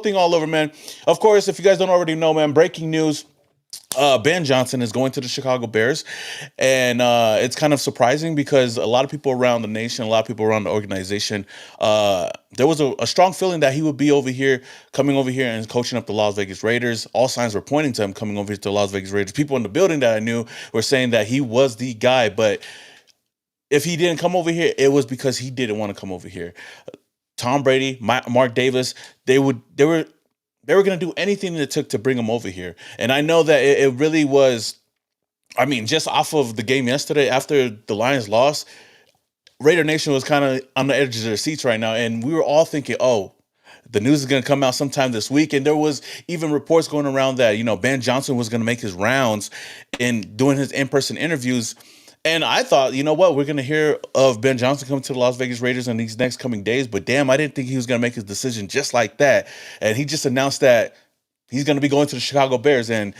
thing all over, man. Of course, if you guys don't already know, man, breaking news. Ben Johnson is going to the Chicago Bears, and it's kind of surprising because a lot of people around the nation, a lot of people around the organization, there was a strong feeling that he would be over here, coming over here and coaching up the Las Vegas Raiders. All signs were pointing to him coming over here to the Las Vegas Raiders. People in the building that I knew were saying that he was the guy, but if he didn't come over here, it was because he didn't want to come over here. Tom Brady, Mark Davis, they were going to do anything it took to bring him over here. And I know that it really was. I mean, just off of the game yesterday, after the Lions lost, Raider Nation was kind of on the edge of their seats right now, and we were all thinking, "Oh, the news is going to come out sometime this week." And there was even reports going around that Ben Johnson was going to make his rounds and doing his in-person interviews. And I thought, you know what, we're going to hear of Ben Johnson coming to the Las Vegas Raiders in these next coming days. But damn, I didn't think he was going to make his decision just like that. And he just announced that he's going to be going to the Chicago Bears. And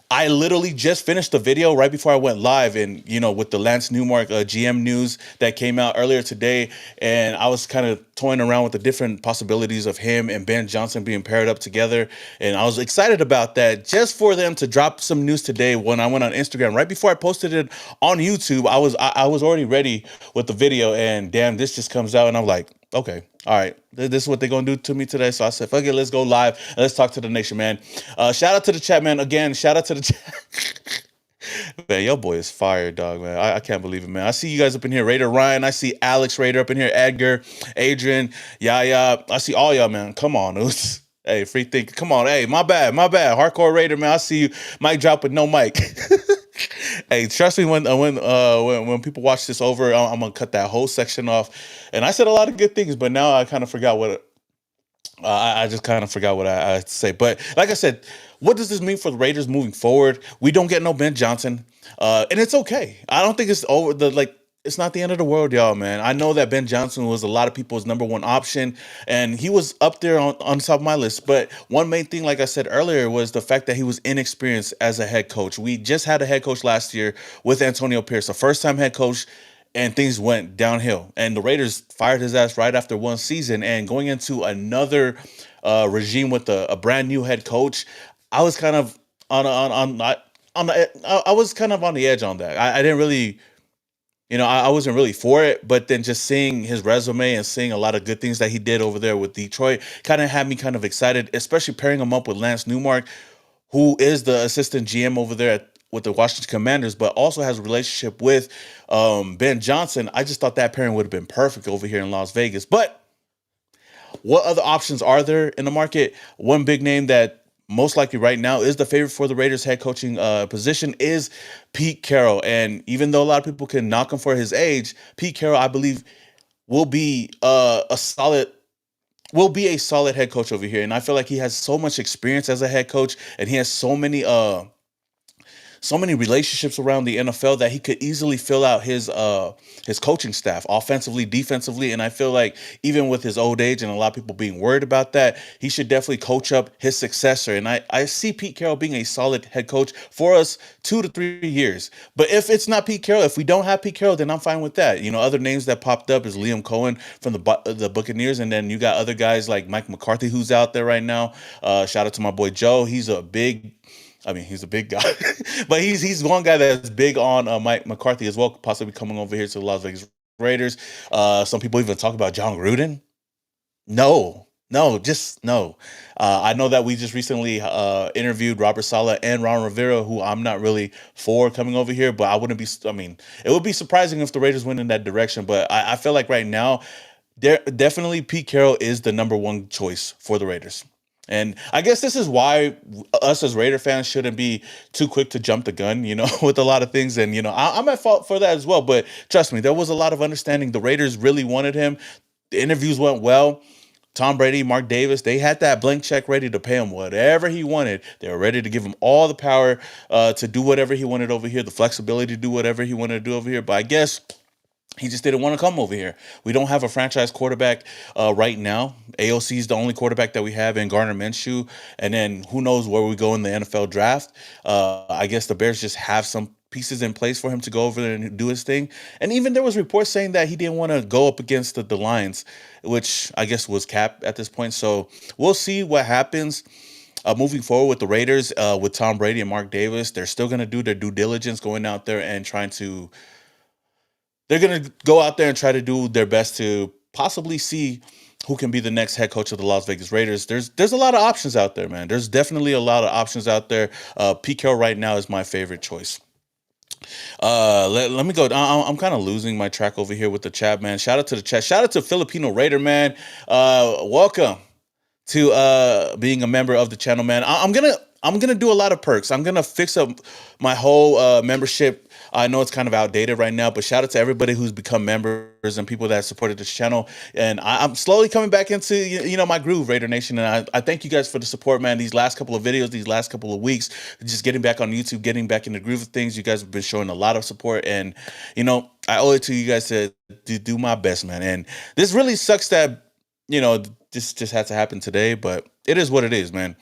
I literally just finished the video right before I went live, and with the Lance Newmark GM news that came out earlier today, and I was kind of toying around with the different possibilities of him and Ben Johnson being paired up together, and I was excited about that. Just for them to drop some news today, when I went on Instagram right before I posted it on YouTube, I was already ready with the video, and damn, this just comes out, and I'm like, okay, all right, this is what they're gonna do to me today. So I said, fuck it, let's go live and let's talk to the nation, man. Shout out to the chat, man. Again, shout out to the chat. Man, your boy is fired, dog, man. I can't believe it, man. I see you guys up in here. Raider Ryan, I see Alex Raider up in here, Edgar, Adrian, Yaya. I see all y'all, man. Come on, Oos. Hey, free think. Come on, hey, my bad. Hardcore Raider, man. I see you. Mic drop with no mic. Hey, trust me, when people watch this over, I'm gonna cut that whole section off. And I said a lot of good things, but now I kind of forgot what I just kind of forgot what I had to say. But like I said, what does this mean for the Raiders moving forward? We don't get no Ben Johnson, and it's okay. I don't think it's over. It's not the end of the world, y'all, man. I know that Ben Johnson was a lot of people's number one option, and he was up there on top of my list. But one main thing, like I said earlier, was the fact that he was inexperienced as a head coach. We just had a head coach last year with Antonio Pierce, a first-time head coach, and things went downhill. And the Raiders fired his ass right after one season, and going into another regime with a brand new head coach, I was kind of I was kind of on the edge on that. I didn't really. I wasn't really for it, but then just seeing his resume and seeing a lot of good things that he did over there with Detroit kind of had me kind of excited, especially pairing him up with Lance Newmark, who is the assistant GM over there with the Washington Commanders, but also has a relationship with Ben Johnson. I just thought that pairing would have been perfect over here in Las Vegas. But what other options are there in the market? One big name that most likely right now is the favorite for the Raiders head coaching position is Pete Carroll. And even though a lot of people can knock him for his age, Pete Carroll, I believe, will be a solid head coach over here. And I feel like he has so much experience as a head coach, and he has so many relationships around the NFL that he could easily fill out his coaching staff offensively, defensively. And I feel like even with his old age and a lot of people being worried about that, he should definitely coach up his successor. And I see Pete Carroll being a solid head coach for us 2 to 3 years. But if it's not Pete Carroll, if we don't have Pete Carroll, then I'm fine with that. Other names that popped up is Liam Cohen from the Buccaneers. And then you got other guys like Mike McCarthy, who's out there right now. Shout out to my boy Joe. He's a big guy, but he's one guy that's big on Mike McCarthy as well, possibly coming over here to the Las Vegas Raiders. Some people even talk about John Gruden. Just no. I know that we just recently interviewed Robert Saleh and Ron Rivera, who I'm not really for coming over here, but it would be surprising if the Raiders went in that direction. But I feel like right now, definitely Pete Carroll is the number one choice for the Raiders. And I guess this is why us as Raider fans shouldn't be too quick to jump the gun, with a lot of things. And, I'm at fault for that as well. But trust me, there was a lot of understanding. The Raiders really wanted him. The interviews went well. Tom Brady, Mark Davis, they had that blank check ready to pay him whatever he wanted. They were ready to give him all the power to do whatever he wanted over here, the flexibility to do whatever he wanted to do over here. But I guess he just didn't want to come over here. We don't have a franchise quarterback right now. AOC is the only quarterback that we have in Gardner Minshew. And then who knows where we go in the NFL draft. I guess the Bears just have some pieces in place for him to go over there and do his thing. And even there was reports saying that he didn't want to go up against the Lions, which I guess was cap at this point. So we'll see what happens. Moving forward with the Raiders, with Tom Brady and Mark Davis, they're still going to do their due diligence, going out there and trying to. They're going to go out there and try to do their best to possibly see who can be the next head coach of the Las Vegas Raiders. There's a lot of options out there, man. There's definitely a lot of options out there. Pete Carroll right now is my favorite choice. Let me go. I'm kind of losing my track over here with the chat, man. Shout out to the chat. Shout out to Filipino Raider, man. Welcome to being a member of the channel, man. I'm gonna do a lot of perks. I'm gonna fix up my whole membership. I know it's kind of outdated right now, but shout out to everybody who's become members and people that supported this channel. And I'm slowly coming back into my groove, Raider Nation. And I thank you guys for the support, man. These last couple of videos, these last couple of weeks, just getting back on YouTube, getting back in the groove of things. You guys have been showing a lot of support, and I owe it to you guys to do my best, man. And this really sucks that this just had to happen today, but it is what it is, man.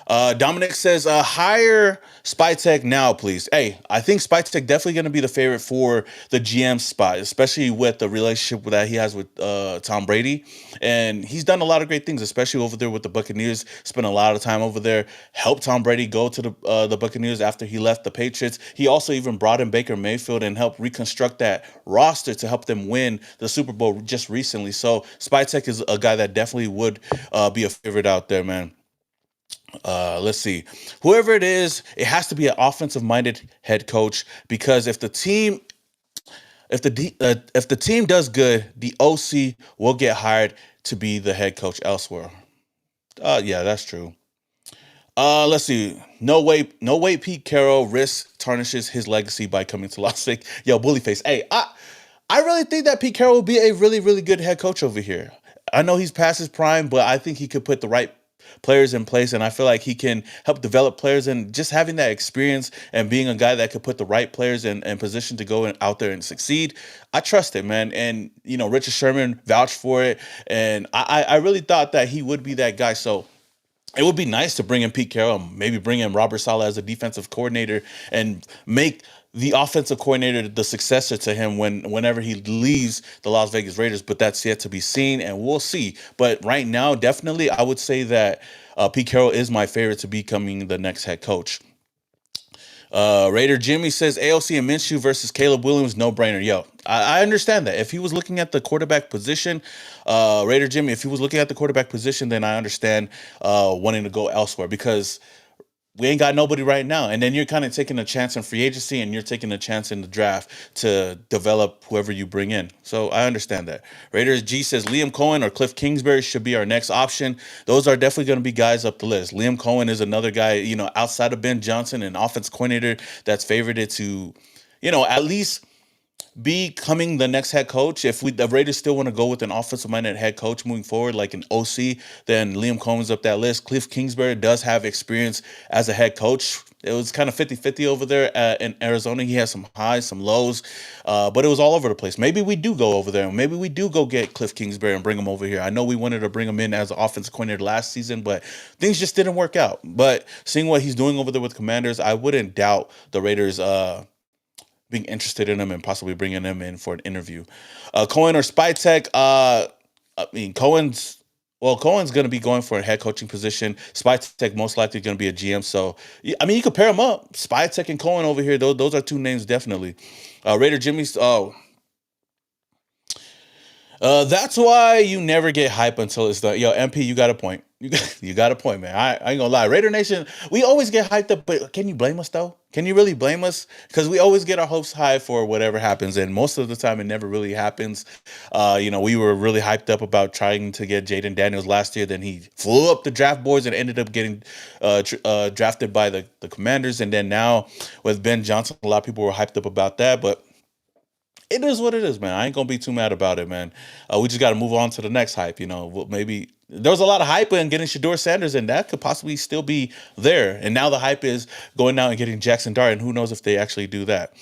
Dominic says, hire Spytech now, please. Hey, I think Spytech definitely going to be the favorite for the GM spot, especially with the relationship that he has with Tom Brady. And he's done a lot of great things, especially over there with the Buccaneers. Spent a lot of time over there, helped Tom Brady go to the Buccaneers after he left the Patriots. He also even brought in Baker Mayfield and helped reconstruct that roster to help them win the Super Bowl just recently. So Spytech is a guy that definitely would be a favorite out there, man. Let's see. Whoever it is, it has to be an offensive-minded head coach, because if the team does good, the OC will get hired to be the head coach elsewhere. Yeah, that's true. Let's see. No way, Pete Carroll risks tarnishes his legacy by coming to Las Vegas. Yo, Bullyface. Hey, I really think that Pete Carroll will be a really, really good head coach over here. I know he's past his prime, but I think he could put the right players in place, and I feel like he can help develop players, and just having that experience and being a guy that could put the right players in position to go out there and succeed. I trust him, man. And Richard Sherman vouched for it, and I really thought that he would be that guy. So it would be nice to bring in Pete Carroll, maybe bring in Robert Saleh as a defensive coordinator, and make the offensive coordinator the successor to him whenever he leaves the Las Vegas Raiders. But that's yet to be seen, and we'll see. But right now, definitely, I would say that Pete Carroll is my favorite to becoming the next head coach. Raider Jimmy says AOC and Minshew versus Caleb Williams, no brainer. Yo, I understand that. If he was looking at the quarterback position, Raider Jimmy, if he was looking at the quarterback position, then I understand wanting to go elsewhere, because we ain't got nobody right now. And then you're kind of taking a chance in free agency, and you're taking a chance in the draft to develop whoever you bring in. So I understand that. Raiders G says Liam Cohen or Cliff Kingsbury should be our next option. Those are definitely going to be guys up the list. Liam Cohen is another guy, outside of Ben Johnson, an offense coordinator that's favored to, at least becoming the next head coach. If the Raiders still want to go with an offensive-minded head coach moving forward, like an OC, then Liam Cohen's up that list. Cliff Kingsbury does have experience as a head coach. It was kind of 50-50 over there in Arizona. He has some highs, some lows, but it was all over the place. Maybe we do go over there, and maybe we do go get Cliff Kingsbury and bring him over here. I know we wanted to bring him in as an offensive coordinator last season, but things just didn't work out. But seeing what he's doing over there with Commanders, I wouldn't doubt the Raiders being interested in him and possibly bringing him in for an interview. Cohen or Spytech? Cohen's going to be going for a head coaching position. Spytech most likely going to be a GM. So, you could pair them up. Spytech and Cohen over here. Those are two names definitely. Raider Jimmy's. That's why you never get hype until it's done. Yo, MP, you got a point. You got a point, man. I ain't gonna lie. Raider Nation, we always get hyped up, but can you blame us though? Can you really blame us? Because we always get our hopes high for whatever happens, and most of the time it never really happens. We were really hyped up about trying to get Jaden Daniels last year. Then he flew up the draft boards and ended up getting drafted by the Commanders. And then now with Ben Johnson, a lot of people were hyped up about that, but it is what it is, man. I ain't gonna be too mad about it, man. We just got to move on to the next hype. Maybe there was a lot of hype in getting Shador Sanders, and that could possibly still be there. And now the hype is going out and getting Jackson Dart, and who knows if they actually do that.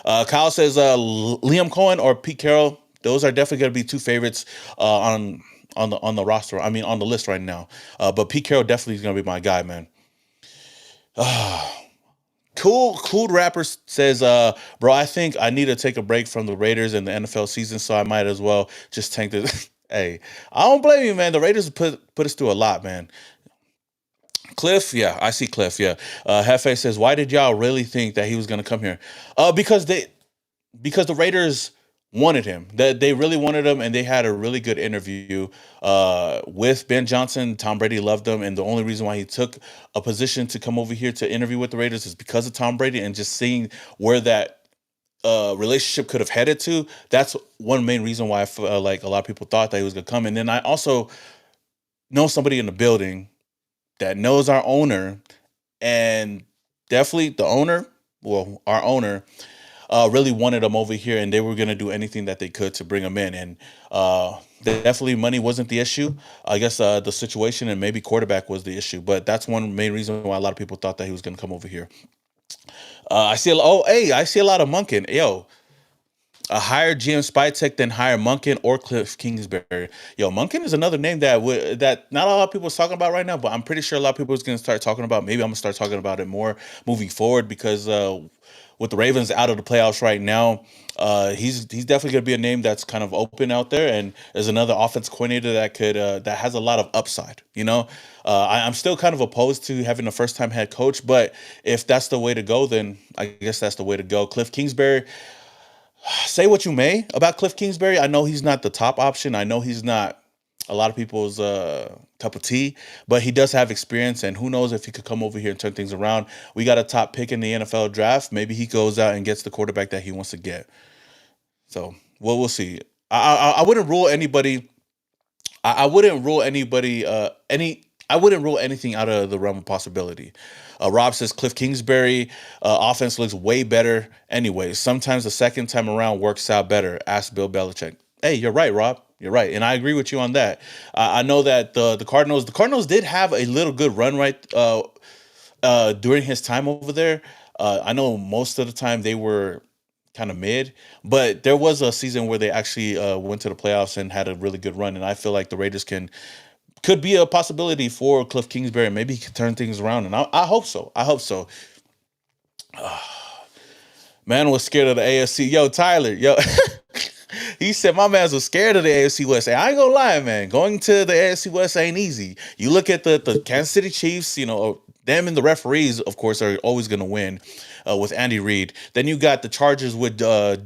Kyle says Liam Cohen or Pete Carroll. Those are definitely going to be two favorites on the roster. On the list right now. But Pete Carroll definitely is going to be my guy, man. Cool rapper says, bro, I think I need to take a break from the Raiders and the NFL season, so I might as well just tank this. Hey, I don't blame you, man. The Raiders put us through a lot, man. Cliff, yeah, I see Cliff, yeah. Hefe says, why did y'all really think that he was gonna come here? Because the Raiders wanted him. That they really wanted him, and they had a really good interview with Ben Johnson. Tom Brady loved him, and the only reason why he took a position to come over here to interview with the Raiders is because of Tom Brady and just seeing where that relationship could have headed to. That's one main reason why I feel like a lot of people thought that he was gonna come. And then I also know somebody in the building that knows our owner, and definitely the owner, well, our owner really wanted him over here, and they were going to do anything that they could to bring him in. And definitely, money wasn't the issue. I guess the situation and maybe quarterback was the issue, but that's one main reason why a lot of people thought that he was going to come over here. I see a lot of Munkin. Yo, a higher GM Spytek than hire Munkin or Cliff Kingsbury. Yo, Munkin is another name that not a lot of people is talking about right now, but I'm pretty sure a lot of people is going to start talking about. Maybe I'm going to start talking about it more moving forward because with the Ravens out of the playoffs right now, he's definitely going to be a name that's kind of open out there, and there's another offense coordinator that could that has a lot of upside. I'm still kind of opposed to having a first time head coach, but if that's the way to go, then I guess that's the way to go. Cliff Kingsbury. Say what you may about Cliff Kingsbury. I know he's not the top option. I know he's not a lot of people's cup of tea, but he does have experience, and who knows if he could come over here and turn things around. We got a top pick in the NFL draft. Maybe he goes out and gets the quarterback that he wants to get. So, well, we'll see. I wouldn't rule anybody. I wouldn't rule anybody. I wouldn't rule anything out of the realm of possibility. Rob says Cliff Kingsbury offense looks way better anyway. Sometimes the second time around works out better. Ask Bill Belichick. Hey, you're right, Rob. You're right, and I agree with you on that. I know that the Cardinals did have a little good run during his time over there. I know most of the time they were kind of mid, but there was a season where they actually went to the playoffs and had a really good run, and I feel like the Raiders could be a possibility for Cliff Kingsbury. Maybe he can turn things around, and I hope so. I hope so. Man was scared of the AFC. Yo, Tyler, yo. He said my man was scared of the AFC West. Hey, I ain't gonna lie, man. Going to the AFC West ain't easy. You look at the Kansas City Chiefs, them and the referees, of course, are always gonna win with Andy Reid. Then you got the Chargers with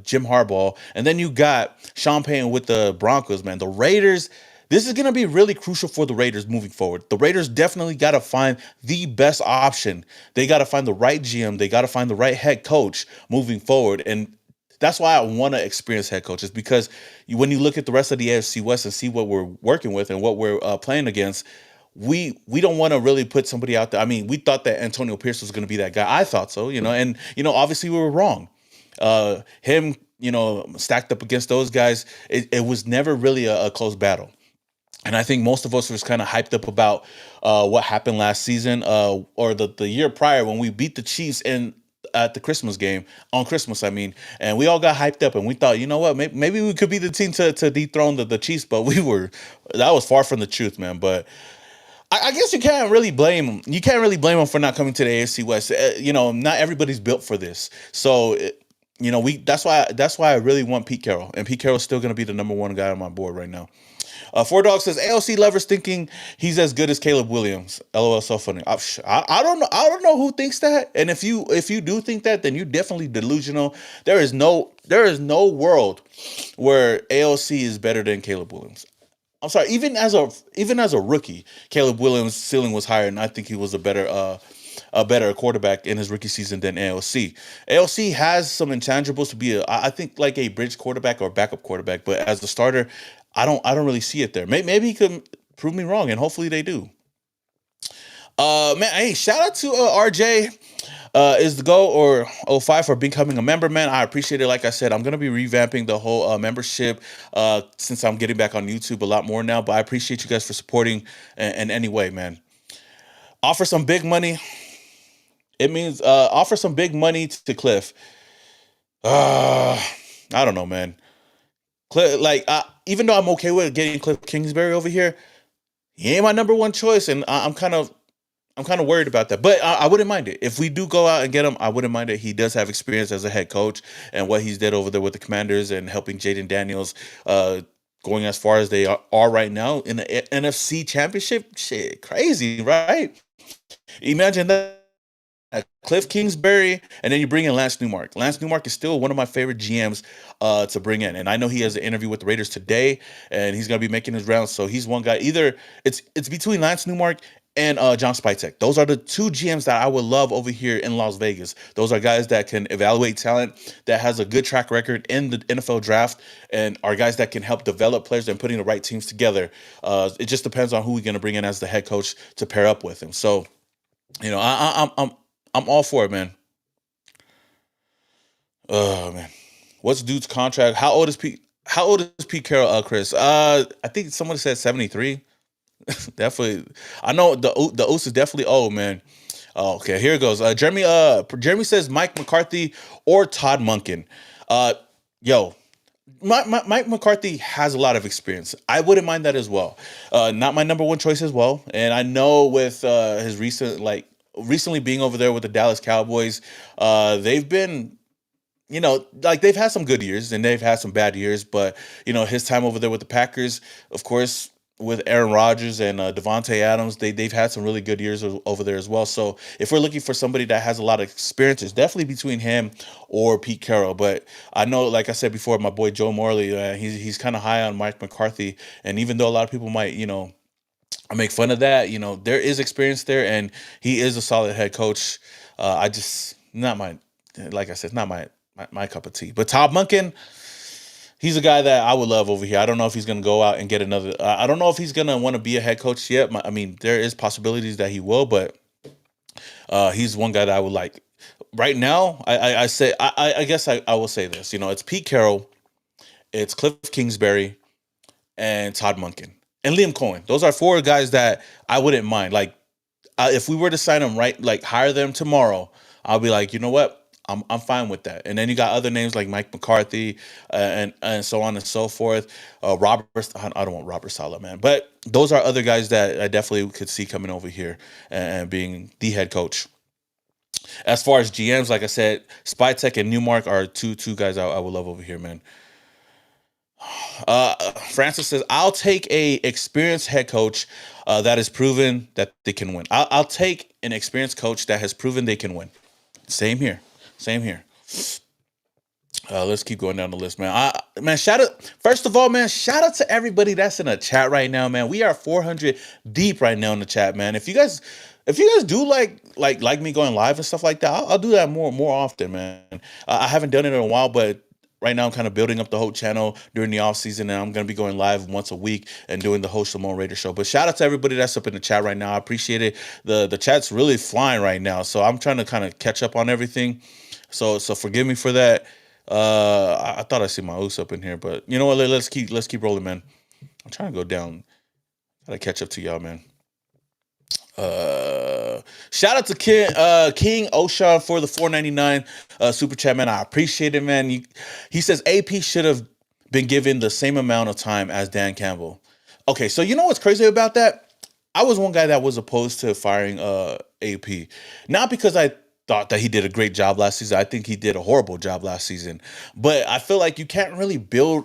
Jim Harbaugh, and then you got Sean Payton with the Broncos, man. The Raiders. This is going to be really crucial for the Raiders moving forward. The Raiders definitely got to find the best option. They got to find the right GM. They got to find the right head coach moving forward. And that's why I want to experience head coaches, because when you look at the rest of the AFC West and see what we're working with and what we're playing against, we don't want to really put somebody out there. I mean, we thought that Antonio Pierce was going to be that guy. I thought so, and obviously we were wrong. Him, stacked up against those guys, it was never really a close battle. And I think most of us was kind of hyped up about what happened last season or the year prior when we beat the Chiefs at the Christmas game, on Christmas, I mean. And we all got hyped up and we thought, you know what, maybe we could be the team to dethrone the Chiefs. But that was far from the truth, man. But I guess you can't really blame them. You can't really blame them for not coming to the AFC West. Not everybody's built for this. So, that's why I really want Pete Carroll. And Pete Carroll's still going to be the number one guy on my board right now. Four Dog says AOC lovers thinking he's as good as Caleb Williams. LOL, so funny. I don't know. I don't know who thinks that. And if you do think that, then you're definitely delusional. There is no world where AOC is better than Caleb Williams. I'm sorry. Even as a rookie, Caleb Williams' ceiling was higher, and I think he was a better quarterback in his rookie season than AOC. AOC has some intangibles to be I think like a bridge quarterback or backup quarterback, but as the starter, I don't really see it there. Maybe he could prove me wrong, and hopefully they do. Man, hey, shout out to RJ is the go or O5 for becoming a member, man. I appreciate it. Like I said, I'm gonna be revamping the whole membership since I'm getting back on YouTube a lot more now. But I appreciate you guys for supporting in any way, man. Offer some big money. It means offer some big money to Cliff. I don't know, man. Even though I'm okay with getting Cliff Kingsbury over here, he ain't my number one choice, and I'm kind of I'm kind of worried about that, but I wouldn't mind it if we do go out and get him. I wouldn't mind it. He does have experience as a head coach and what he's did over there with the Commanders and helping Jaden Daniels going as far as they are right now in the NFC Championship. Shit, crazy, right? Imagine that. Cliff Kingsbury, and then you bring in Lance Newmark. Lance Newmark is still one of my favorite GMs to bring in, and I know he has an interview with the Raiders today, and he's going to be making his rounds. So he's one guy. Either it's between Lance Newmark and John Spytek. Those are the two GMs that I would love over here in Las Vegas. Those are guys that can evaluate talent, that has a good track record in the NFL draft, and are guys that can help develop players and putting the right teams together. It just depends on who we're going to bring in as the head coach to pair up with him. So I'm all for it, man. Oh man, what's dude's contract? How old is Pete? How old is Pete Carroll, Chris? I think someone said 73. Definitely, I know the Oos is definitely old, man. Oh, okay, here it goes. Jeremy says Mike McCarthy or Todd Monken. Uh, yo, Mike McCarthy has a lot of experience. I wouldn't mind that as well. Not my number one choice as well. And I know with his recently being over there with the Dallas Cowboys, they've been, like they've had some good years and they've had some bad years. But his time over there with the Packers, of course, with Aaron Rodgers and Devontae Adams, they've had some really good years over there as well. So if we're looking for somebody that has a lot of experience, it's definitely between him or Pete Carroll. But I know, like I said before, my boy Joe Morley, he's kind of high on Mike McCarthy, and even though a lot of people might, make fun of that, there is experience there, and he is a solid head coach. I just not my, like I said, not my cup of tea. But Todd Monken, he's a guy that I would love over here. I don't know if he's going to go out and get another. I don't know if he's going to want to be a head coach yet. I mean, there is possibilities that he will, but he's one guy that I would like. Right now, I guess I will say this. It's Pete Carroll, it's Cliff Kingsbury, and Todd Monken and Liam Cohen. Those are four guys that I wouldn't mind. Like, if we were to sign them right, like hire them tomorrow, I'll be like, you know what? I'm fine with that. And then you got other names like Mike McCarthy and so on and so forth. I don't want Robert Saleh, man, but those are other guys that I definitely could see coming over here and being the head coach. As far as GMs, like I said, Spytek and Newmark are two guys I would love over here, man. Francis says, I'll take a experienced head coach that has proven that they can win. I'll take an experienced coach that has proven they can win. Same here. Same here. Let's keep going down the list, man. First of all, man, shout out to everybody that's in the chat right now, man. We are 400 deep right now in the chat, man. If you guys do like me going live and stuff like that, I'll do that more often, man. I haven't done it in a while, but right now I'm kind of building up the whole channel during the off season, and I'm going to be going live once a week and doing the whole Shimon Raider show. But shout out to everybody that's up in the chat right now. I appreciate it. The chat's really flying right now, so I'm trying to kind of catch up on everything. So forgive me for that. I thought I see my Oos up in here, but you know what? Let's keep rolling, man. I'm trying to go down. Gotta catch up to y'all, man. Shout out to King Ocean for the $4.99 super chat, man. I appreciate it, man. He says AP should have been given the same amount of time as Dan Campbell. Okay, so you know what's crazy about that? I was one guy that was opposed to firing AP, not because I thought that he did a great job last season. I think he did a horrible job last season, but I feel like you can't really build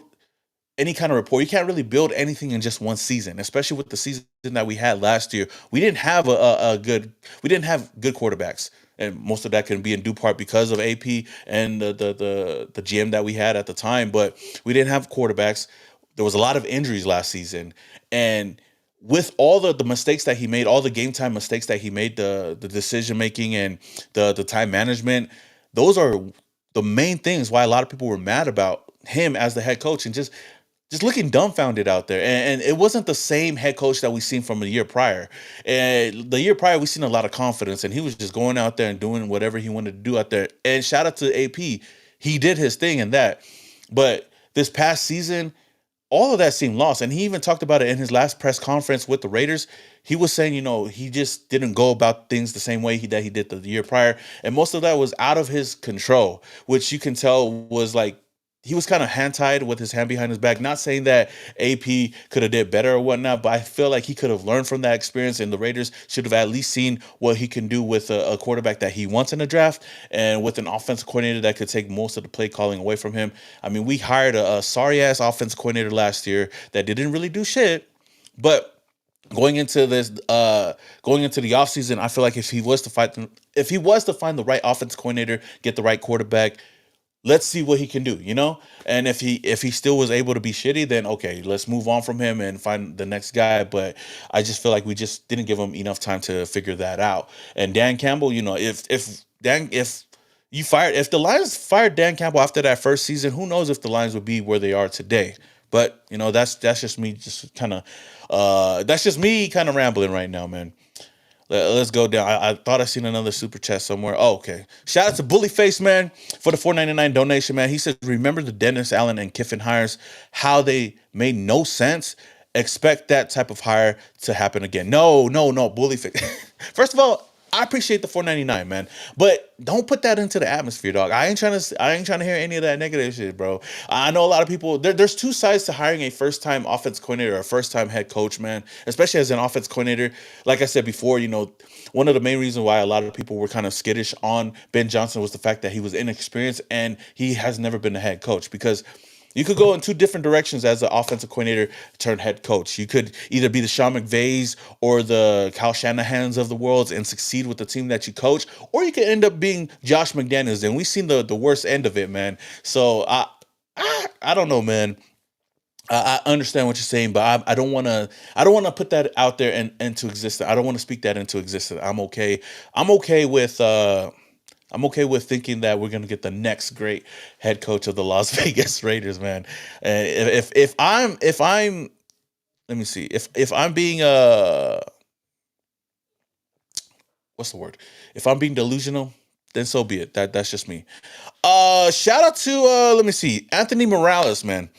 any kind of rapport. You can't really build anything in just one season, especially with the season that we had last year. We didn't have we didn't have good quarterbacks, and most of that can be in due part because of AP and the GM that we had at the time. But we didn't have quarterbacks. There was a lot of injuries last season, and with all the mistakes that he made, all the game time mistakes that he made, the decision making and the time management, those are the main things why a lot of people were mad about him as the head coach and just looking dumbfounded out there. And it wasn't the same head coach that we seen from the year prior. And the year prior, we seen a lot of confidence, and he was just going out there and doing whatever he wanted to do out there. And shout out to AP. He did his thing in that. But this past season, all of that seemed lost. And he even talked about it in his last press conference with the Raiders. He was saying, he just didn't go about things the same way that he did the year prior. And most of that was out of his control, which you can tell was like, he was kind of hand tied with his hand behind his back. Not saying that AP could have did better or whatnot, but I feel like he could have learned from that experience, and the Raiders should have at least seen what he can do with a quarterback that he wants in the draft, and with an offensive coordinator that could take most of the play calling away from him. I mean, we hired a sorry ass offensive coordinator last year that didn't really do shit, but going into this going into the offseason, I feel like if he was to find the right offense coordinator, get the right quarterback, let's see what he can do, you know? And if he still was able to be shitty, then okay, let's move on from him and find the next guy. But I just feel like we just didn't give him enough time to figure that out. And Dan Campbell, you know, if the Lions fired Dan Campbell after that first season, who knows if the Lions would be where they are today. But you know, that's just me rambling right now, man. Let's go down. I thought I seen another super chat somewhere. Oh, okay. Shout out to Bully Face Man for the $4.99 donation, man. He says, remember the Dennis Allen and Kiffin hires, how they made no sense? Expect that type of hire to happen again. No, Bully Face. First of all, I appreciate the $4.99, man, but don't put that into the atmosphere, dog. I ain't trying to hear any of that negative shit, bro. I know a lot of people. There's two sides to hiring a first time offense coordinator or a first time head coach, man. Especially as an offense coordinator. Like I said before, you know, one of the main reasons why a lot of people were kind of skittish on Ben Johnson was the fact that he was inexperienced and he has never been a head coach, because you could go in two different directions as an offensive coordinator turned head coach. You could either be the Sean McVays or the Kyle Shanahans of the world and succeed with the team that you coach, or you could end up being Josh McDaniels, and we've seen the worst end of it, man. So I don't know, man. I understand what you're saying, but I don't want to put that out there and into existence. I don't want to speak that into existence. I'm okay. I'm okay with I'm okay with thinking that we're gonna get the next great head coach of the Las Vegas Raiders, man. And if I'm let me see, if I'm being what's the word? If I'm being delusional, then so be it. That's just me. Shout out to let me see, Anthony Morales, man.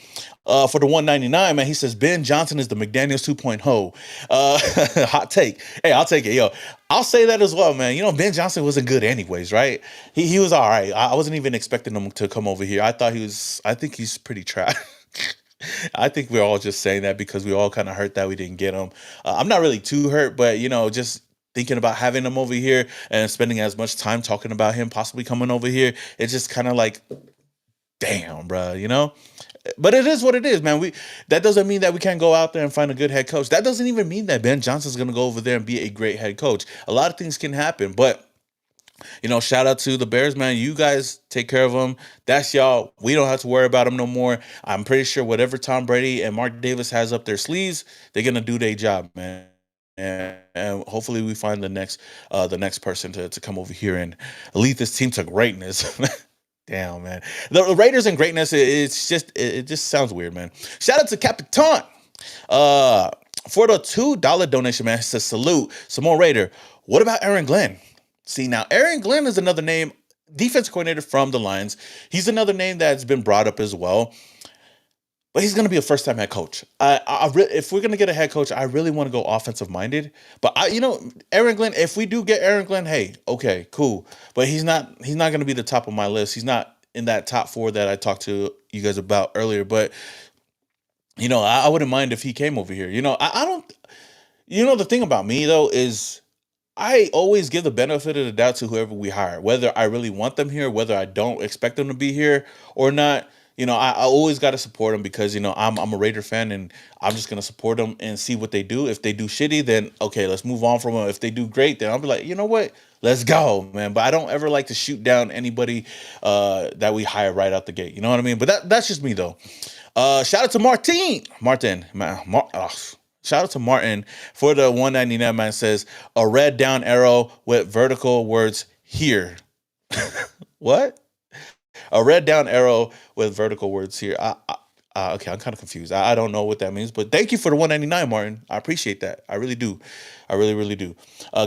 For the 199, man, he says Ben Johnson is the McDaniels 2.0. Hot take. Hey, I'll take it, yo. I'll say that as well, man. You know, Ben Johnson wasn't good anyways, right? He was all right. I wasn't even expecting him to come over here. I think he's pretty trash. I think we're all just saying that because we all kind of hurt that we didn't get him. I'm not really too hurt, but you know, just thinking about having him over here and spending as much time talking about him possibly coming over here, it's just kind of like, damn, bro, you know. But it is what it is, man. That doesn't mean that we can't go out there and find a good head coach. That doesn't even mean that Ben Johnson's going to go over there and be a great head coach. A lot of things can happen, but you know, shout out to the Bears, man. You guys take care of them. That's y'all. We don't have to worry about them no more. I'm pretty sure whatever Tom Brady and Mark Davis has up their sleeves, they're gonna do their job, man. And hopefully we find the next person to come over here and lead this team to greatness. Damn, man. The Raiders and greatness, it just sounds weird, man. Shout out to Capitan. For the $2 donation, man. It says salute. Simone Raider. What about Aaron Glenn? See, now Aaron Glenn is another name, defense coordinator from the Lions. He's another name that's been brought up as well. But he's going to be a first-time head coach. If we're going to get a head coach, I really want to go offensive-minded. But Aaron Glenn. If we do get Aaron Glenn, hey, okay, cool. But he's not going to be the top of my list. He's not in that top 4 that I talked to you guys about earlier. But you know, I wouldn't mind if he came over here. You know, I don't. You know, the thing about me though is, I always give the benefit of the doubt to whoever we hire, whether I really want them here, whether I don't expect them to be here or not. You know, I always got to support them because, you know, I'm a Raider fan and I'm just going to support them and see what they do. If they do shitty, then okay, let's move on from them. If they do great, then I'll be like, you know what? Let's go, man. But I don't ever like to shoot down anybody that we hire right out the gate. You know what I mean? But that's just me, though. Shout out to Martin. Shout out to Martin for the 199, man. Says a red down arrow with vertical words here. What? A red down arrow with vertical words here. Okay, I'm kind of confused. I don't know what that means, but thank you for the 199, Martin. I appreciate that. I really do. I really, really do.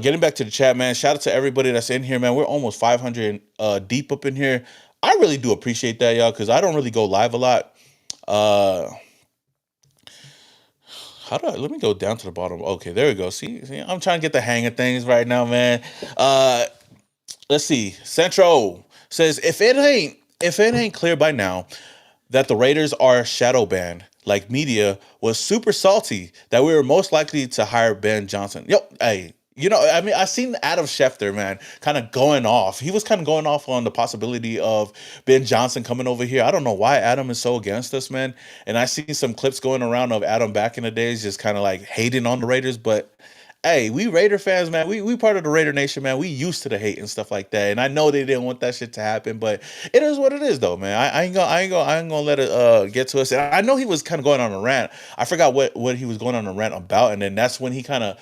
Getting back to the chat, man. Shout out to everybody that's in here, man. We're almost 500 deep up in here. I really do appreciate that, y'all, because I don't really go live a lot. Let me go down to the bottom. Okay, there we go. See, I'm trying to get the hang of things right now, man. Let's see. Centro says, if it ain't clear by now, that the Raiders are shadow banned, like media was super salty that we were most likely to hire Ben Johnson. Yo, hey, I mean, I seen Adam Schefter, man, kind of going off. He was kind of going off on the possibility of Ben Johnson coming over here. I don't know why Adam is so against us, man. And I seen some clips going around of Adam back in the days, just kind of like hating on the Raiders, but hey, we Raider fans, man. We part of the Raider Nation, man. We used to the hate and stuff like that, and I know they didn't want that shit to happen, but it is what it is, though, man. I ain't gonna let it get to us. And I know he was kind of going on a rant. I forgot what he was going on a rant about, and then that's when he kind of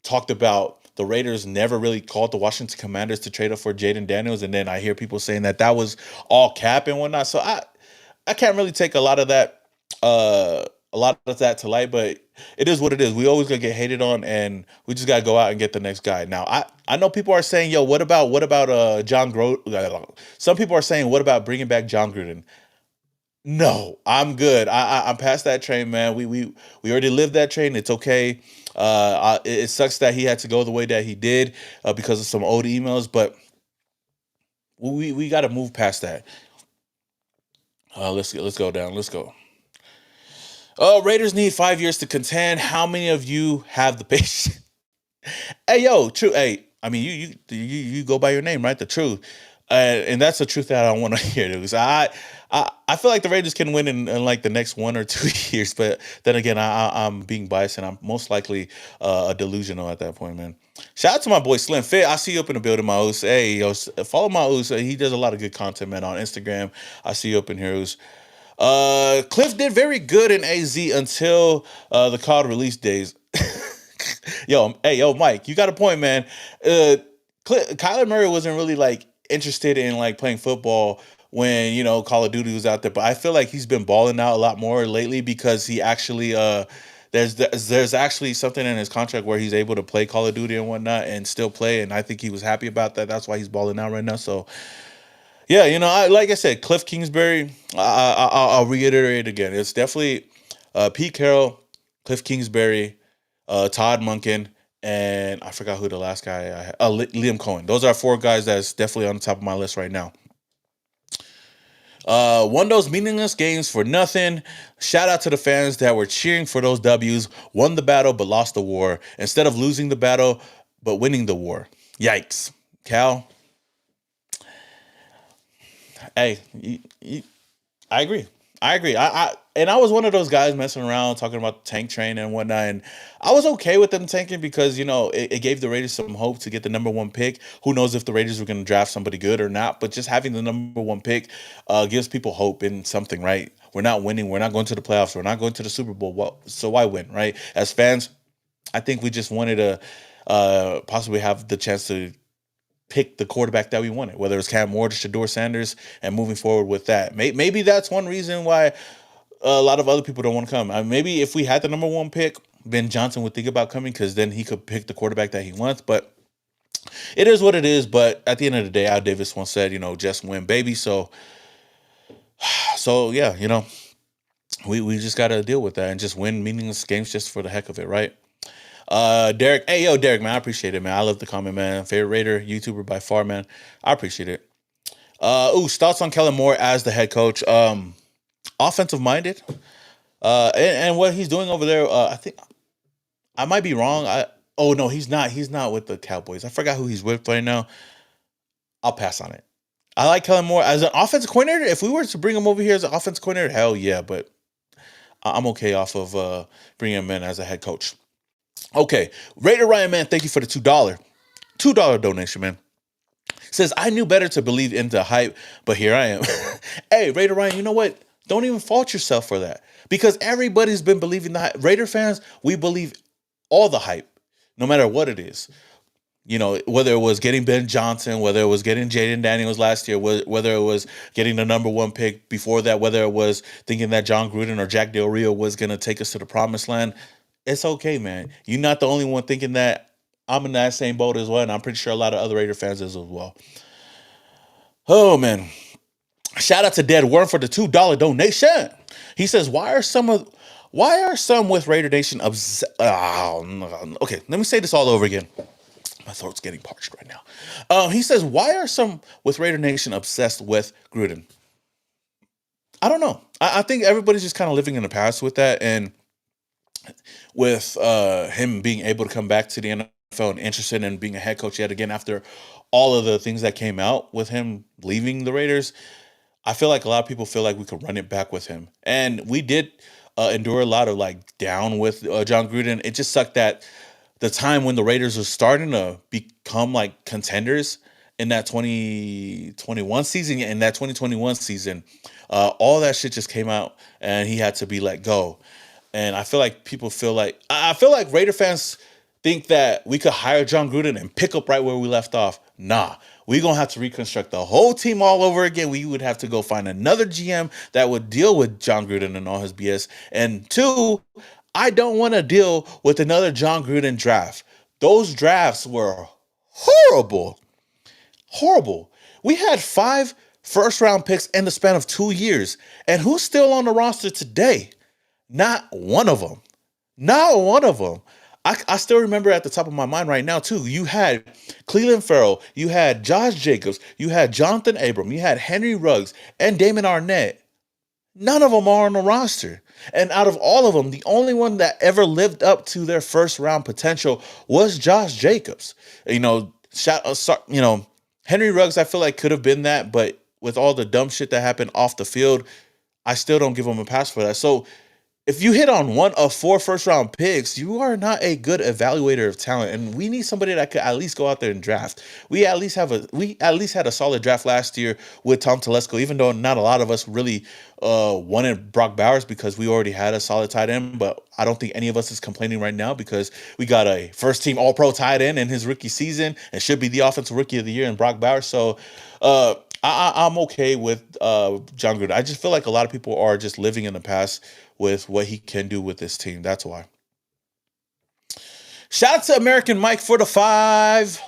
talked about the Raiders never really called the Washington Commanders to trade up for Jaden Daniels, and then I hear people saying that was all cap and whatnot. So I can't really take a lot of that to light, but it is what it is. We always gonna get hated on, and we just gotta go out and get the next guy. Now, I know people are saying, "Yo, what about John Gruden?" Some people are saying, "What about bringing back John Gruden?" No, I'm good. I'm past that train, man. We already lived that train. It's okay. It sucks that he had to go the way that he did because of some old emails, but we got to move past that. Let's go down. Let's go. Oh, Raiders need 5 years to contend. How many of you have the patience? Hey, yo, true. Hey, I mean, you go by your name, right? The truth, and that's the truth that I want to hear. Because I feel like the Raiders can win in like the next 1 or 2 years, but then again, I'm being biased, and I'm most likely a delusional at that point, man. Shout out to my boy Slim Fit. I see you up in the building, my Oos. Hey, yo, follow my Oos. He does a lot of good content, man, on Instagram. I see you up in here, Oos. Cliff did very good in AZ until the COD release days. Yo, Mike, you got a point, man. Uh, Kyler Murray wasn't really like interested in like playing football when Call of Duty was out there, but I feel like he's been balling out a lot more lately because he actually there's actually something in his contract where he's able to play Call of Duty and whatnot and still play, and I think he was happy about that. That's why he's balling out right now. So yeah, like I said, Cliff Kingsbury. I'll reiterate again. It's definitely Pete Carroll, Cliff Kingsbury, Todd Munkin, and I forgot who the last guy I had. Liam Cohen. Those are four guys that's definitely on the top of my list right now. Won those meaningless games for nothing. Shout out to the fans that were cheering for those W's. Won the battle but lost the war. Instead of losing the battle but winning the war. Yikes. Cal, hey, I agree. I agree. And I was one of those guys messing around talking about tank train and whatnot, and I was okay with them tanking because it gave the Raiders some hope to get the number one pick. Who knows if the Raiders were going to draft somebody good or not? But just having the number one pick gives people hope in something, right? We're not winning. We're not going to the playoffs. We're not going to the Super Bowl. Well, so why win, right? As fans, I think we just wanted to possibly have the chance to pick the quarterback that we wanted, whether it's Cam Ward or Shador Sanders, and moving forward with that. Maybe that's one reason why a lot of other people don't want to come. Maybe if we had the number one pick, Ben Johnson would think about coming because then he could pick the quarterback that he wants. But it is what it is. But at the end of the day, Al Davis once said, just win, baby. So yeah, we just got to deal with that and just win meaningless games just for the heck of it, right? Derek, hey yo, Derek, man, I appreciate it, man. I love the comment, man. Favorite Raider YouTuber by far, man. I appreciate it. Thoughts on Kellen Moore as the head coach. Offensive minded. And what he's doing over there. I think I might be wrong. Oh no, he's not. He's not with the Cowboys. I forgot who he's with right now. I'll pass on it. I like Kellen Moore as an offensive coordinator. If we were to bring him over here as an offensive coordinator, hell yeah. But I'm okay off of bringing him in as a head coach. Okay, Raider Ryan, man, thank you for the $2 donation, man. Says I knew better to believe in the hype, but here I am. Hey, Raider Ryan, you know what? Don't even fault yourself for that because everybody's been believing the hype. Raider fans, we believe all the hype, no matter what it is. Whether it was getting Ben Johnson, whether it was getting Jaden Daniels last year, whether it was getting the number one pick before that, whether it was thinking that John Gruden or Jack Del Rio was going to take us to the promised land. It's okay, man. You're not the only one thinking that. I'm in that same boat as well, and I'm pretty sure a lot of other Raider fans is as well. Oh, man. Shout out to Dead Worm for the $2 donation. He says, why are some with Raidernation okay, let me say this all over again. My throat's getting parched right now. He says, why are some with Raidernation obsessed with Gruden? I don't know. I think everybody's just kind of living in the past with that, and with him being able to come back to the NFL and interested in being a head coach yet again after all of the things that came out with him leaving the Raiders. I feel like a lot of people feel like we could run it back with him, and we did endure a lot of like down with John Gruden. It just sucked that the time when the Raiders were starting to become like contenders in that 2021 season and that 2021 season, all that shit just came out, and he had to be let go. And I feel like people feel like I feel like Raider fans think that we could hire John Gruden and pick up right where we left off. Nah, we're gonna have to reconstruct the whole team all over again. We would have to go find another GM that would deal with John Gruden and all his BS. And two, I don't want to deal with another John Gruden draft. Those drafts were horrible. Horrible. We had 5 first round picks in the span of 2 years. And who's still on the roster today? Not one of them. Not one of them. I still remember at the top of my mind right now, too. You had Cleveland Farrell, you had Josh Jacobs, you had Jonathan Abram, you had Henry Ruggs, and Damon Arnett. None of them are on the roster. And out of all of them, the only one that ever lived up to their first round potential was Josh Jacobs. You know, Henry Ruggs, I feel like could have been that, but with all the dumb shit that happened off the field, I still don't give him a pass for that. So if you hit on one of 4 first round picks, you are not a good evaluator of talent. And we need somebody that could at least go out there and draft. We at least had a solid draft last year with Tom Telesco, even though not a lot of us really wanted Brock Bowers because we already had a solid tight end. But I don't think any of us is complaining right now because we got a first team all pro tight end in his rookie season and should be the offensive rookie of the year in Brock Bowers. So I'm okay with John Gruden. I just feel like a lot of people are just living in the past with what he can do with this team. That's why. Shout out to American Mike for the $5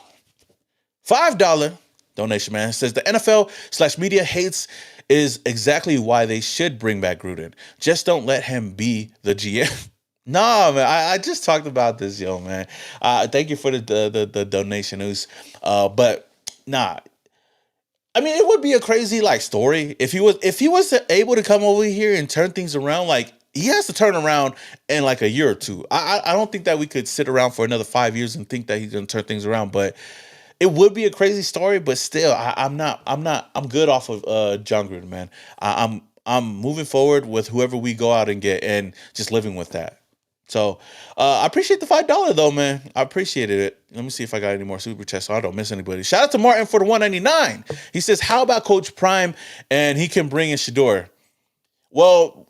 donation, man. It says the NFL/media hates is exactly why they should bring back Gruden. Just don't let him be the GM. Nah, man. I just talked about this, yo, man. Thank you for the donation news. But nah. I mean, it would be a crazy like story if he was able to come over here and turn things around. Like he has to turn around in like a year or two. I don't think that we could sit around for another 5 years and think that he's gonna turn things around. But it would be a crazy story. But still, I'm good off of John Gruden, man. I'm moving forward with whoever we go out and get and just living with that. So I appreciate the $5 though, man. I appreciated it. Let me see if I got any more super chats so I don't miss anybody. Shout out to Martin for the 199. He says, "How about Coach Prime and he can bring in Shador?" Well,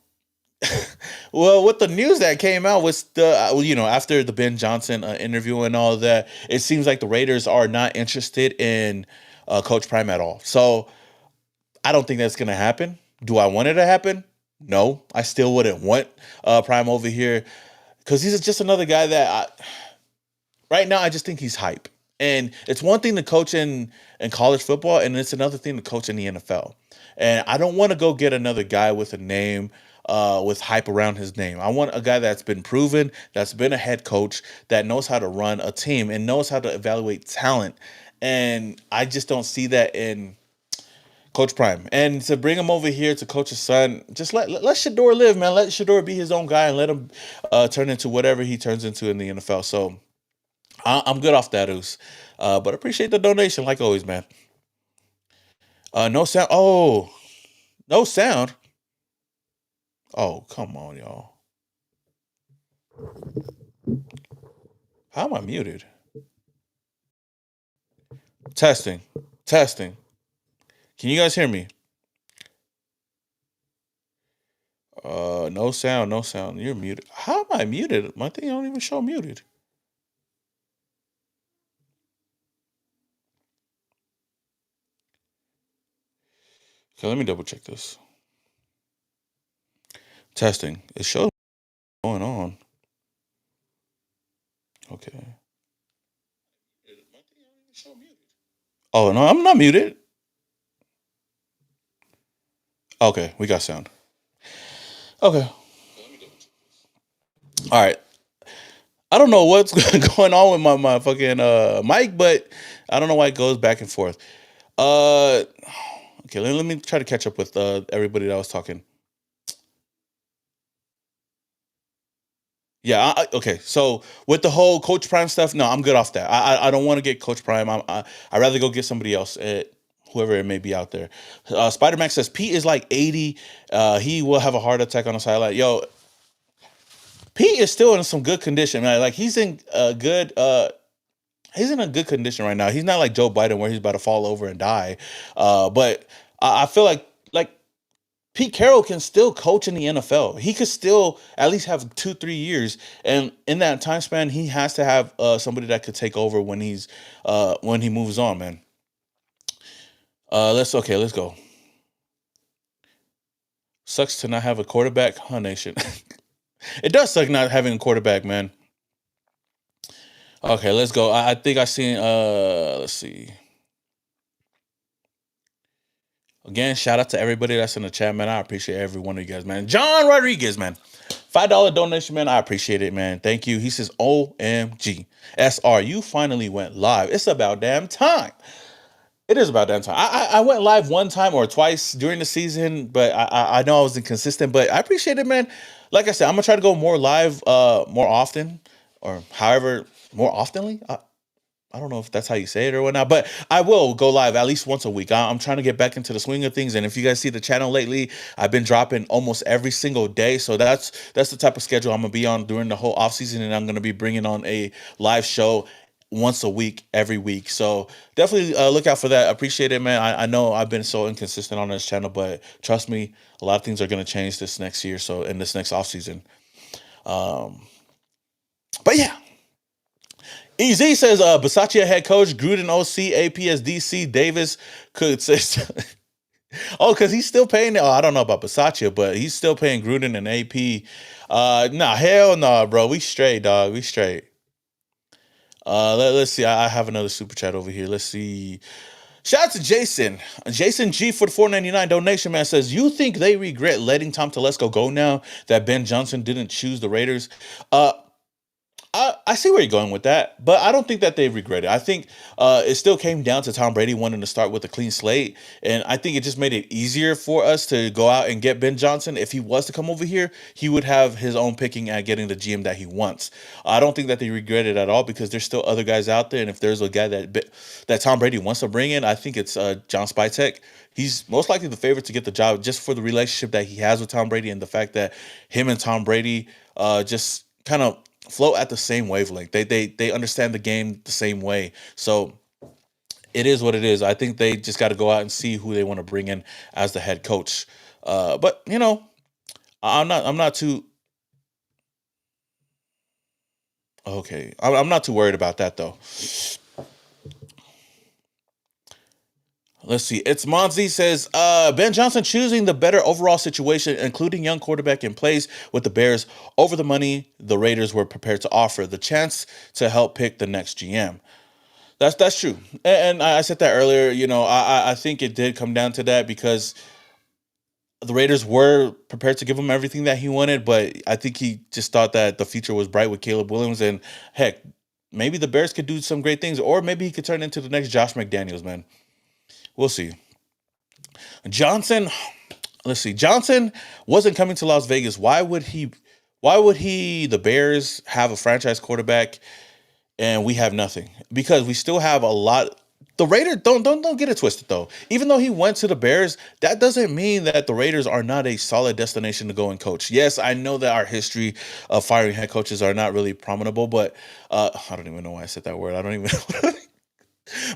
well, with the news that came out was after the Ben Johnson interview and all of that, it seems like the Raiders are not interested in Coach Prime at all. So I don't think that's gonna happen. Do I want it to happen? No, I still wouldn't want Prime over here. Because he's just another guy that right now I just think he's hype. And it's one thing to coach in college football, and it's another thing to coach in the NFL. And I don't want to go get another guy with a name, with hype around his name. I want a guy that's been proven, that's been a head coach, that knows how to run a team and knows how to evaluate talent. And I just don't see that in Coach Prime. And to bring him over here to coach his son, just let Shador live, man. Let Shador be his own guy and let him turn into whatever he turns into in the NFL. So I'm good off that, Oos. But appreciate the donation, like always, man. No sound. Oh, no sound. Oh, come on, y'all. How am I muted? Testing. Testing. Can you guys hear me? No sound, no sound. You're muted. How am I muted? My thing don't even show muted. Okay, let me double check this. Testing. It shows going on. Okay. Oh no, I'm not muted. Okay, we got sound. Okay. All right. I don't know what's going on with my fucking mic, but I don't know why it goes back and forth. Okay, let me try to catch up with everybody that was talking. Yeah. Okay. So with the whole Coach Prime stuff, no, I'm good off that. I don't want to get Coach Prime. I'd rather go get somebody else. Whoever it may be out there. Spider Max says Pete is like 80. He will have a heart attack on the sideline. Yo, Pete is still in some good condition, man. Like he's in a good he's in a good condition right now. He's not like Joe Biden where he's about to fall over and die. But I feel like Pete Carroll can still coach in the NFL. He could still at least have 2-3 years, and in that time span, he has to have somebody that could take over when he moves on, man. Let's go. Sucks to not have a quarterback, huh, Nation? It does suck not having a quarterback, man. Okay, let's go. I think I seen. Let's see. Again, shout out to everybody that's in the chat, man. I appreciate every one of you guys, man. John Rodriguez, man. $5 donation, man. I appreciate it, man. Thank you. He says, OMG. SR, you finally went live. It's about damn time. It is about damn time. I went live one time or twice during the season, but I know I was inconsistent, but I appreciate it, man. Like I said, I'm gonna try to go more live more often, or however more oftenly. I don't know if that's how you say it or whatnot, but I will go live at least once a week. I'm trying to get back into the swing of things, and if you guys see the channel lately, I've been dropping almost every single day. So that's the type of schedule I'm gonna be on during the whole off season, and I'm gonna be bringing on a live show once a week, every week. So definitely look out for that. Appreciate it, man. I know I've been so inconsistent on this channel, but trust me, a lot of things are gonna change this next year. So in this next off season, but yeah. EZ says, Basatia head coach, Gruden OC, APS DC, Davis could say, oh, because he's still paying. Oh, I don't know about Basatia, but he's still paying Gruden and AP. Nah, hell no, bro. We straight, dog. We straight. Let's see. I have another super chat over here. Let's see. Shout out to Jason. Jason G for the 4.99 donation, man, says, you think they regret letting Tom Telesco go now that Ben Johnson didn't choose the Raiders? I see where you're going with that, but I don't think that they regret it. I think it still came down to Tom Brady wanting to start with a clean slate, and I think it just made it easier for us to go out and get Ben Johnson. If he was to come over here, he would have his own picking at getting the GM that he wants. I don't think that they regret it at all because there's still other guys out there, and if there's a guy that Tom Brady wants to bring in, I think it's John Spytek. He's most likely the favorite to get the job just for the relationship that he has with Tom Brady and the fact that him and Tom Brady just kind of float at the same wavelength. They understand the game the same way. So it is what it is. I think they just got to go out and see who they want to bring in as the head coach. But you know, I'm not too okay. I'm not too worried about that though. Let's see. It's Monzi says, Ben Johnson choosing the better overall situation, including young quarterback in place with the Bears over the money the Raiders were prepared to offer, the chance to help pick the next GM. That's true. And I said that earlier, you know, I think it did come down to that because the Raiders were prepared to give him everything that he wanted, but I think he just thought that the future was bright with Caleb Williams, and heck, maybe the Bears could do some great things, or maybe he could turn into the next Josh McDaniels, man. We'll see. Johnson, let's see. Johnson wasn't coming to Las Vegas. Why would he? Why would he? The Bears have a franchise quarterback, and we have nothing because we still have a lot. The Raiders don't get it twisted though. Even though he went to the Bears, that doesn't mean that the Raiders are not a solid destination to go and coach. Yes, I know that our history of firing head coaches are not really prominable, but I don't even know why I said that word. I don't even know.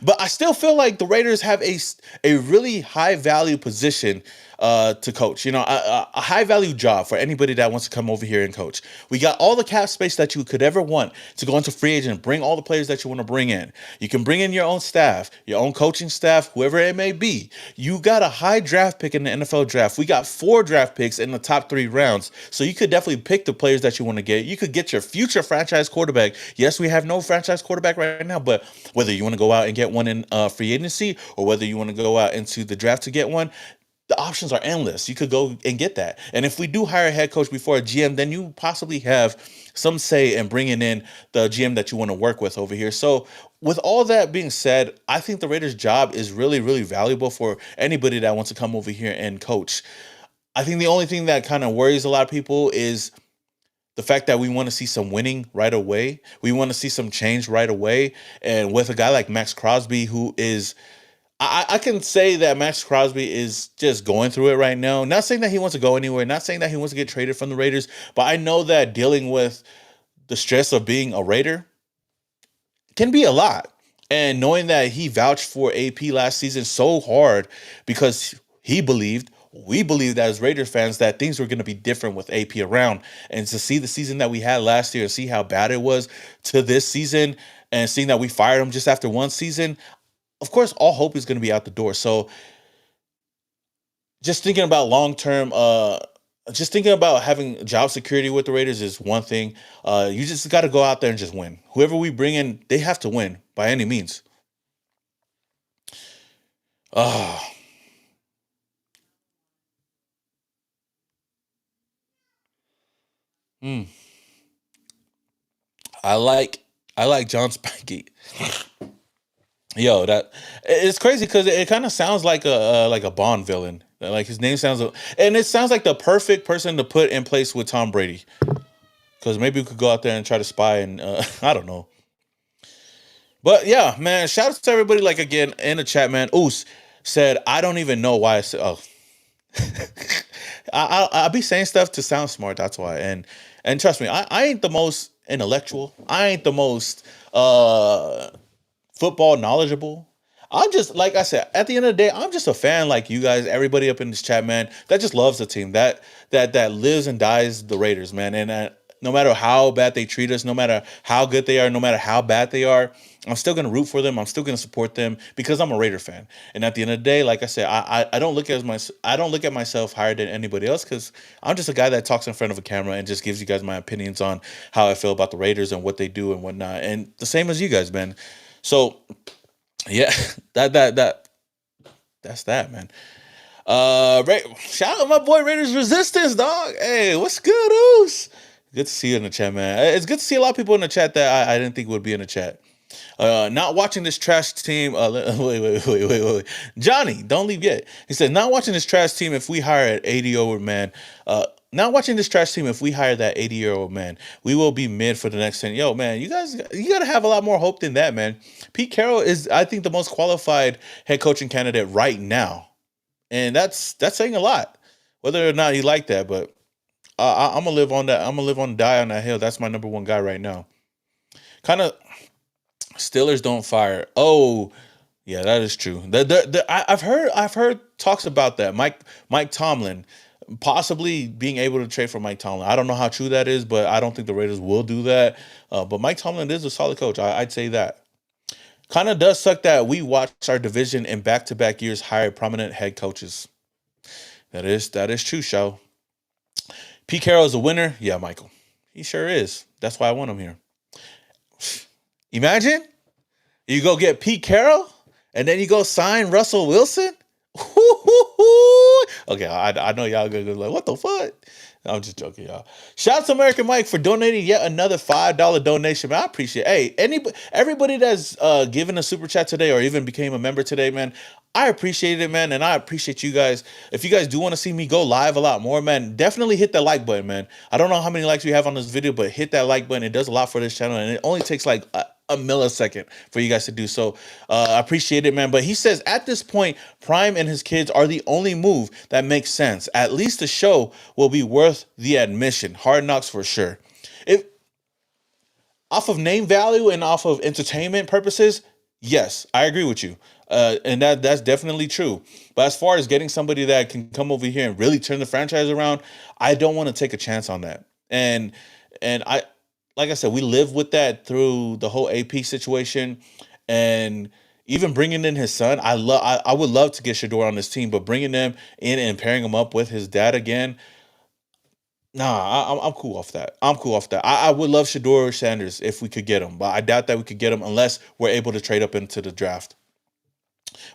But I still feel like the Raiders have a really high value position to coach. You know, a high value job for anybody that wants to come over here and coach. We got all the cap space that you could ever want to go into free agent, bring all the players that you want to bring in. You can bring in your own staff, your own coaching staff, whoever it may be. You got a high draft pick in the NFL draft. We got 4 draft picks in the top 3 rounds. So you could definitely pick the players that you want to get. You could get your future franchise quarterback. Yes, we have no franchise quarterback right now, but whether you want to go out and get one in free agency or whether you want to go out into the draft to get one, the options are endless. You could go and get that. And if we do hire a head coach before a GM, then you possibly have some say in bringing in the GM that you want to work with over here. So with all that being said, I think the Raiders' job is really, really valuable for anybody that wants to come over here and coach. I think the only thing that kind of worries a lot of people is the fact that we want to see some winning right away, we want to see some change right away, and with a guy like Max Crosby, who is I can say that Max Crosby is just going through it right now. Not saying that he wants to go anywhere, not saying that he wants to get traded from the Raiders, but I know that dealing with the stress of being a Raider can be a lot. And knowing that he vouched for AP last season so hard because we believed as Raiders fans that things were going to be different with AP around. And to see the season that we had last year and see how bad it was to this season and seeing that we fired him just after one season, of course, all hope is going to be out the door. So just thinking about long term, just thinking about having job security with the Raiders is one thing. You just got to go out there and just win. Whoever we bring in, they have to win by any means. Oh, mm, I like I like John Spanky. Yo, that it's crazy because it kind of sounds like a Bond villain. Like his name sounds, and it sounds like the perfect person to put in place with Tom Brady. Because maybe we could go out there and try to spy, and I don't know. But yeah, man, shout out to everybody. Like again in the chat, man. Oos said, I don't even know why I said. Oh, I'll be saying stuff to sound smart. That's why. And trust me, I ain't the most intellectual. I ain't the most football knowledgeable. I'm just like I said. At the end of the day, I'm just a fan like you guys, everybody up in this chat, man. That just loves the team. That lives and dies the Raiders, man. And no matter how bad they treat us, no matter how good they are, no matter how bad they are, I'm still gonna root for them. I'm still gonna support them because I'm a Raider fan. And at the end of the day, like I said, I don't look at I don't look at myself higher than anybody else because I'm just a guy that talks in front of a camera and just gives you guys my opinions on how I feel about the Raiders and what they do and whatnot. And the same as you guys, man. So yeah, that that's that, man. Shout out my boy Raiders Resistance, dog. Hey, what's good, Oos? Good to see you in the chat, man. It's good to see a lot of people in the chat that I didn't think would be in the chat. Not watching this trash team. Wait. Johnny, don't leave yet. He said, not watching this trash team if we hire an 80-year-old man. Not watching this trash team if we hire that 80-year-old man. We will be mid for the next 10. Yo, man, you guys, you got to have a lot more hope than that, man. Pete Carroll is, I think, the most qualified head coaching candidate right now. And that's saying a lot. Whether or not you like that, but I'm gonna live on that. I'm gonna live on die on that hill. That's my number one guy right now. Kind of Steelers don't fire. Oh, yeah, that is true. I've heard talks about that. Mike Tomlin possibly being able to trade for Mike Tomlin. I don't know how true that is, but I don't think the Raiders will do that. But Mike Tomlin is a solid coach. I'd say that. Kind of does suck that we watched our division in back-to-back years hire prominent head coaches. That is true, show. Pete Carroll is a winner. Yeah, Michael. He sure is. That's why I want him here. Imagine you go get Pete Carroll and then you go sign Russell Wilson. Okay, I know y'all gonna go like, what the fuck? I'm just joking, y'all. Shout out to American Mike for donating yet another $5 donation, man. I appreciate it. Hey, everybody that's given a super chat today or even became a member today, man, I appreciate it, man. And I appreciate you guys. If you guys do want to see me go live a lot more, man, definitely hit that like button, man. I don't know how many likes we have on this video, but hit that like button. It does a lot for this channel, and it only takes like a millisecond for you guys to do so. I appreciate it, man. But he says at this point, Prime and his kids are the only move that makes sense. At least the show will be worth the admission. Hard Knocks for sure. If off of name value and off of entertainment purposes, yes, I agree with you. And that's definitely true. But as far as getting somebody that can come over here and really turn the franchise around, I don't want to take a chance on that. And I like I said, we live with that through the whole AP situation, and even bringing in his son. I would love to get Shador on this team, but bringing them in and pairing him up with his dad again, nah, I'm cool off that. I'm cool off that. I would love Shador Sanders if we could get him, but I doubt that we could get him unless we're able to trade up into the draft.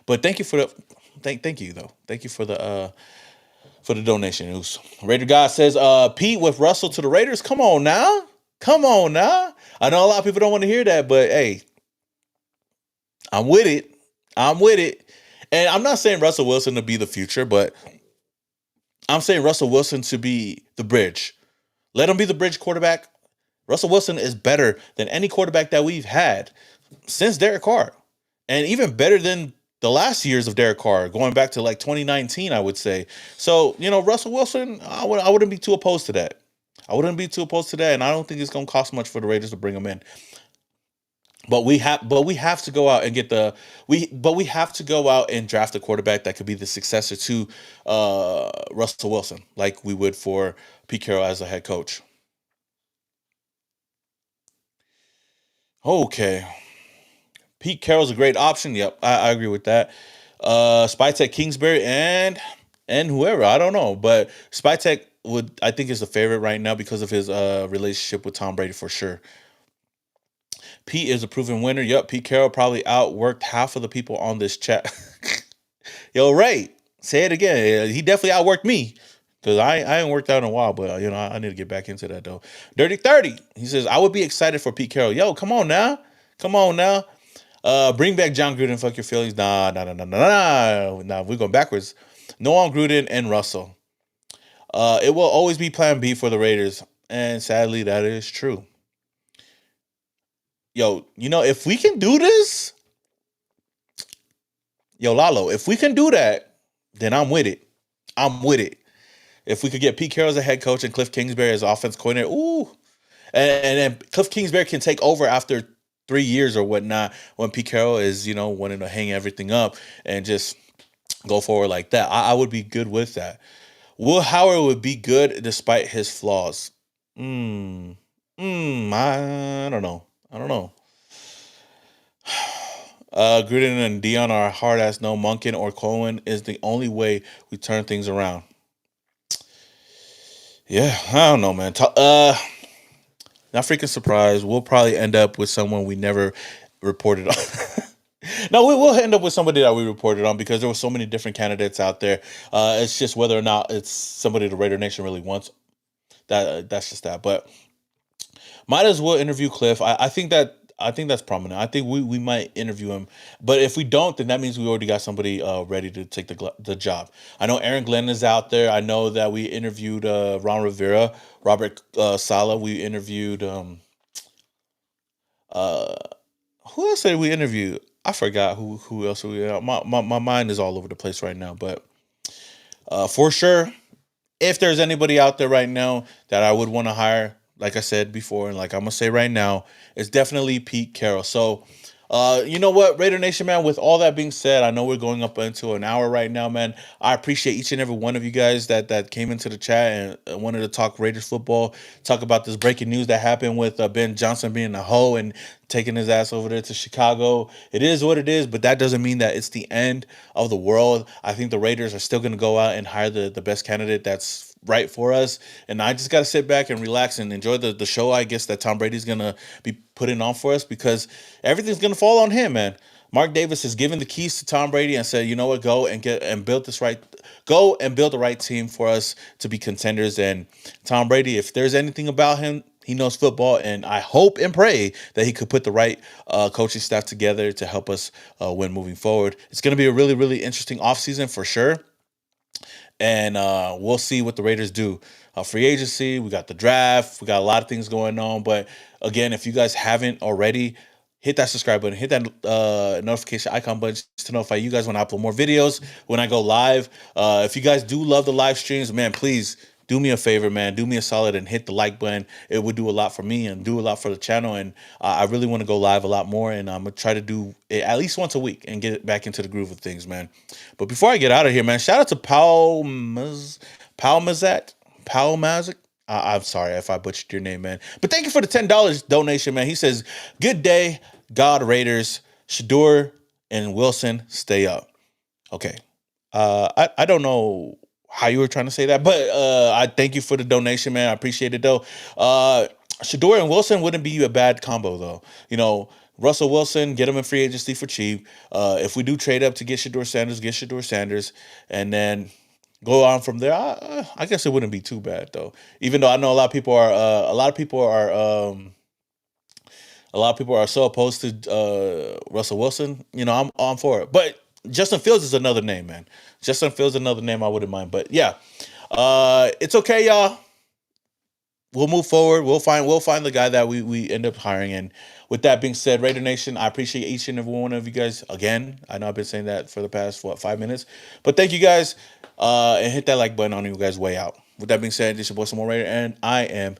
But thank you for the thank you though. Thank you for the donation. It was, Raider guy says, Pete with Russell to the Raiders. Come on now. Come on now. I know a lot of people don't want to hear that, but hey, I'm with it. I'm with it. And I'm not saying Russell Wilson to be the future, but I'm saying Russell Wilson to be the bridge. Let him be the bridge quarterback. Russell Wilson is better than any quarterback that we've had since Derek Carr, and even better than the last years of Derek Carr, going back to like 2019, I would say. So Russell Wilson, I wouldn't be too opposed to that. I wouldn't be too opposed to that, and I don't think it's going to cost much for the Raiders to bring him in. But we have to go out and get the we have to go out and draft a quarterback that could be the successor to Russell Wilson, like we would for Pete Carroll as a head coach. Okay, Pete Carroll's a great option. Yep, I agree with that. Spytech Kingsbury and whoever, I don't know, but Spytech would, I think, is the favorite right now because of his relationship with Tom Brady for sure. Pete is a proven winner. Yep, Pete Carroll probably outworked half of the people on this chat. Yo, Ray, say it again. He definitely outworked me because I ain't worked out in a while, but I need to get back into that though. Dirty 30. He says, I would be excited for Pete Carroll. Yo, come on now. Come on now. Bring back John Gruden. Fuck your feelings. Nah, nah, nah, nah, nah, nah. Nah, we're going backwards. No on Gruden and Russell. It will always be plan B for the Raiders. And sadly, that is true. Yo, if we can do this, yo, Lalo, if we can do that, then I'm with it. I'm with it. If we could get Pete Carroll as a head coach and Cliff Kingsbury as offense coordinator, ooh. And then Cliff Kingsbury can take over after 3 years or whatnot when Pete Carroll is, wanting to hang everything up and just go forward like that. I would be good with that. Will Howard would be good despite his flaws. I don't know. I don't know. Gruden and Dion are hard as no. Munkin or Cohen is the only way we turn things around. Yeah, I don't know, man. Not freaking surprised. We'll probably end up with someone we never reported on. No, we'll end up with somebody that we reported on because there were so many different candidates out there. It's just whether or not it's somebody the Raider Nation really wants. That's just that. But might as well interview Cliff. I think that's prominent. I think we might interview him, but if we don't, then that means we already got somebody ready to take the job. I know Aaron Glenn is out there. I know that we interviewed Ron Rivera, Robert Sala. We interviewed uh, who else did we interview? I forgot who else we. My mind is all over the place right now, but for sure, if there's anybody out there right now that I would want to hire, like I said before, and like I'm gonna say right now, it's definitely Pete Carroll. So, you know what, Raider Nation, man. With all that being said, I know we're going up into an hour right now, man. I appreciate each and every one of you guys that came into the chat and wanted to talk Raiders football, talk about this breaking news that happened with Ben Johnson being a hoe and taking his ass over there to Chicago. It is what it is, but that doesn't mean that it's the end of the world. I think the Raiders are still going to go out and hire the best candidate that's right for us. And I just got to sit back and relax and enjoy the show, I guess, that Tom Brady's going to be putting on for us because everything's going to fall on him, man. Mark Davis has given the keys to Tom Brady and said, you know what, go and build the right team for us to be contenders. And Tom Brady, if there's anything about him, he knows football, and I hope and pray that he could put the right coaching staff together to help us win moving forward. It's going to be a really, really interesting offseason for sure. And we'll see what the Raiders do. Free agency, we got the draft, we got a lot of things going on. But again, if you guys haven't already, hit that subscribe button, hit that notification icon button to notify you guys when I upload more videos, when I go live. If you guys do love the live streams, man, please do me a favor, man. Do me a solid and hit the like button. It would do a lot for me and do a lot for the channel. And I really want to go live a lot more. And I'm going to try to do it at least once a week and get back into the groove of things, man. But before I get out of here, man, shout out to Paul Mazik. I'm sorry if I butchered your name, man. But thank you for the $10 donation, man. He says, good day, God Raiders. Shador and Wilson, stay up. Okay. I don't know how you were trying to say that, but I thank you for the donation, man. I appreciate it, though. Shador and Wilson wouldn't be a bad combo, though. Russell Wilson, get him in free agency for cheap. If we do trade up to get Shador Sanders, and then go on from there. I guess it wouldn't be too bad, though. Even though I know a lot of people are so opposed to Russell Wilson. I'm for it, but Justin Fields is another name, man. Justin Fields is another name I wouldn't mind. But yeah, it's okay, y'all. we'll move forward. We'll find the guy that we end up hiring. And with that being said, Raider Nation, I appreciate each and every one of you guys again. I know I've been saying that for the past 5 minutes, but thank you guys. And hit that like button on you guys way out. With that being said, this is your boy Samo Raider, and I am